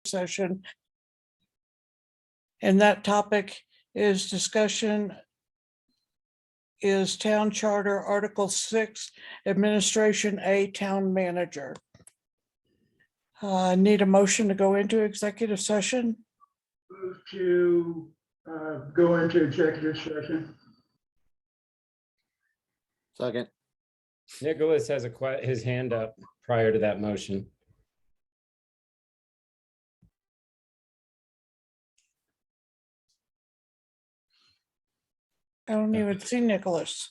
session. And that topic is discussion is Town Charter Article 6, Administration A, Town Manager. Need a motion to go into executive session? Move to go into executive session. Second. Nicholas has his hand up prior to that motion. I don't even see Nicholas.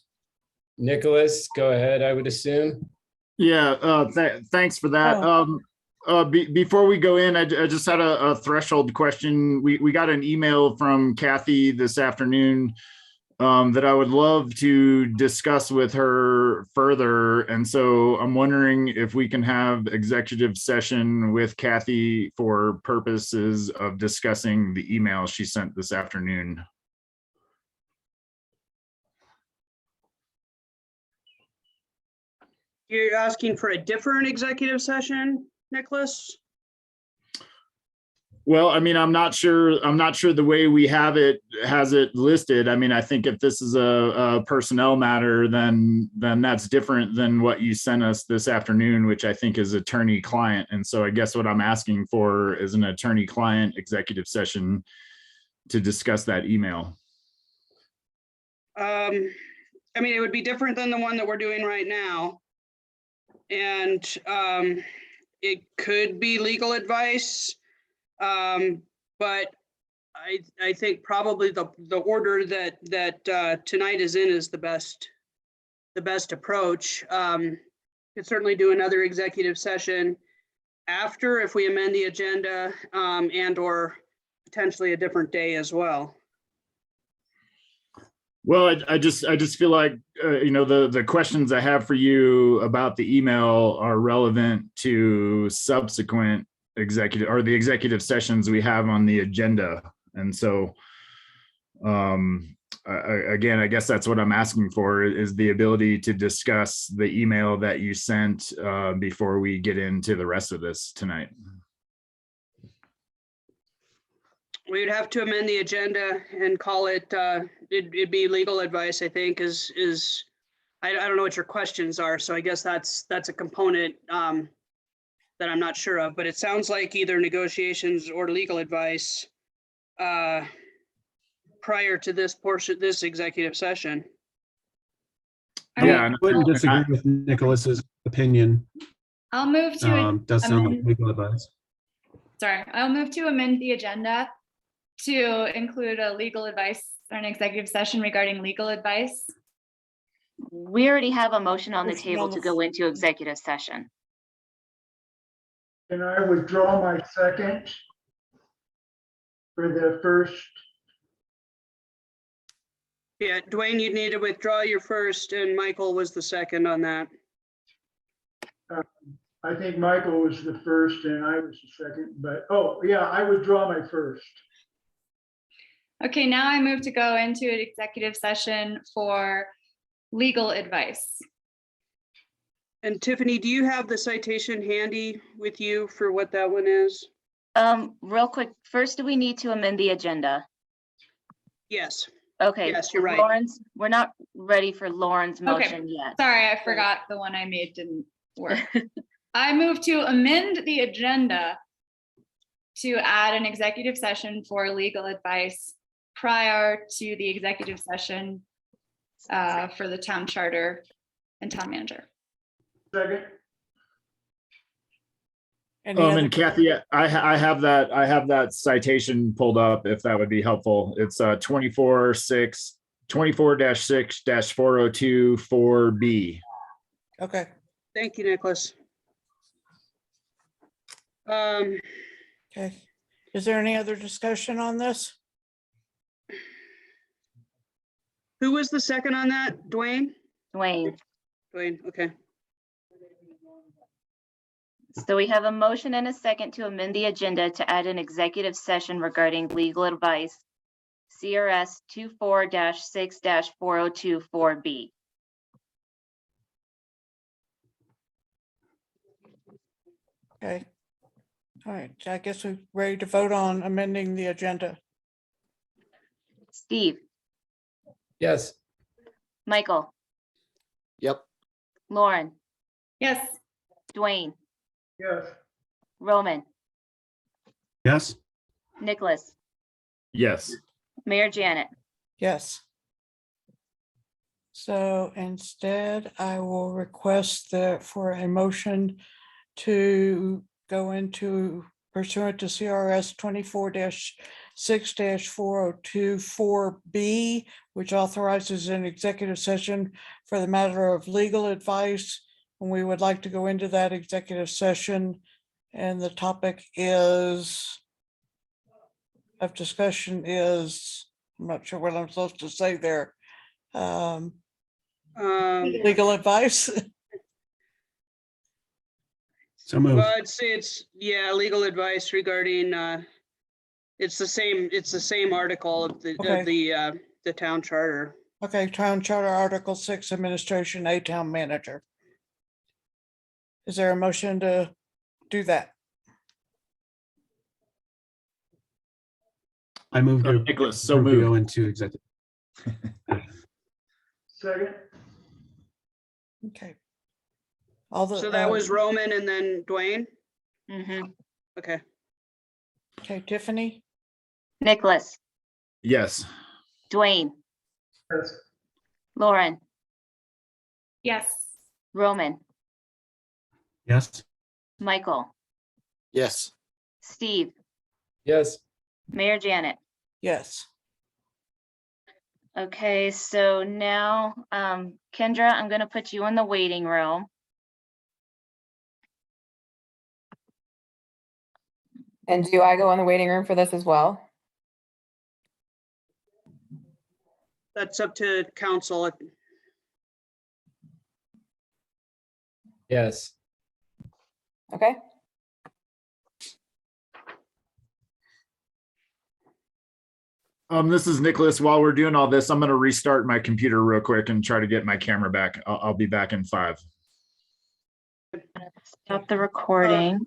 Nicholas, go ahead, I would assume. Yeah, thanks for that. Before we go in, I just had a threshold question. We got an email from Kathy this afternoon that I would love to discuss with her further. And so I'm wondering if we can have executive session with Kathy for purposes of discussing the email she sent this afternoon. You're asking for a different executive session, Nicholas? Well, I mean, I'm not sure the way we have it has it listed. I mean, I think if this is a personnel matter, then that's different than what you sent us this afternoon, which I think is attorney-client. And so I guess what I'm asking for is an attorney-client executive session to discuss that email. I mean, it would be different than the one that we're doing right now. And it could be legal advice. But I think probably the order that tonight is in is the best approach. Could certainly do another executive session after if we amend the agenda and or potentially a different day as well. Well, I just feel like, you know, the questions I have for you about the email are relevant to subsequent the executive sessions we have on the agenda. And so, again, I guess that's what I'm asking for is the ability to discuss the email that you sent before we get into the rest of this tonight. We would have to amend the agenda and call it, it'd be legal advice, I think, I don't know what your questions are. So I guess that's a component that I'm not sure of, but it sounds like either negotiations or legal advice prior to this executive session. Yeah, I wouldn't disagree with Nicholas's opinion. I'll move to Does sound like legal advice. I'll move to amend the agenda to include a legal advice or an executive session regarding legal advice. We already have a motion on the Motion table on the to go into executive session. Can I withdraw my second for the first? Yeah, Dwayne, you'd need to withdraw your first and Michael was the second on that. I think Michael was the first and I was the second, but, oh, yeah, I withdraw my first. Okay, now I move to go into an executive session for legal advice. And Tiffany, do you have the citation handy with you for what that one is? Real quick, first, do we need to amend the agenda? Yes. Okay. Yes, you're right. Lawrence, we're not ready for Lauren's motion yet. Sorry, I forgot the one I made didn't work. I move to amend the agenda to add an executive session for legal advice prior to the executive session for the town charter and town manager. Second. And Kathy, I have that citation pulled up if that would be helpful. It's 24-6-402 4B. Okay. Thank you, Nicholas. Okay. Is there any other discussion on this? Who was the second on that? Dwayne? Dwayne. Dwayne, okay. So we have a motion and a second to amend the agenda to add an executive session regarding legal advice, CRS 24-6-402 4B. Okay. All right, I guess we're ready to vote on amending the agenda. Steve, Yes. Michael, Yep. Lauren, Yes. Dwayne, Yes. Roman, Yes, Nicholas, Yes. Mayor Janet. Yes. So instead, I will request that for a motion to go into pursuant to CRS 24-6-4024B, which authorizes an executive session for the matter of legal advice. And we would like to go into that executive session. And the topic of discussion is, I'm not sure what I'm supposed to say there. Legal advice. so moved. Well, it's, yeah, legal advice regarding, it's the same article of Okay. the town charter. Okay, Town Charter Article 6, Administration, A Town Manager. Is there a motion to do that? I moved to Nicholas, so approve to go moved. into executive. Second. Okay. All the. So that was Roman and then Dwayne? Mhm. Okay. Okay, Tiffany, Nicholas, Yes. Dwayne, Yes. Lauren, Yes. Roman, Yes, Michael, Yes. Steve, Yes. Mayor Janet. yes. Okay, so now, Kendra, I'm gonna put you in the waiting room. And do I go in the waiting room for this as well? That's up to council. Yes. Okay. This is Nicholas. While we're doing all this, I'm going to restart my computer real quick and try to get my camera back. I'll be back in 5. Stop the recording.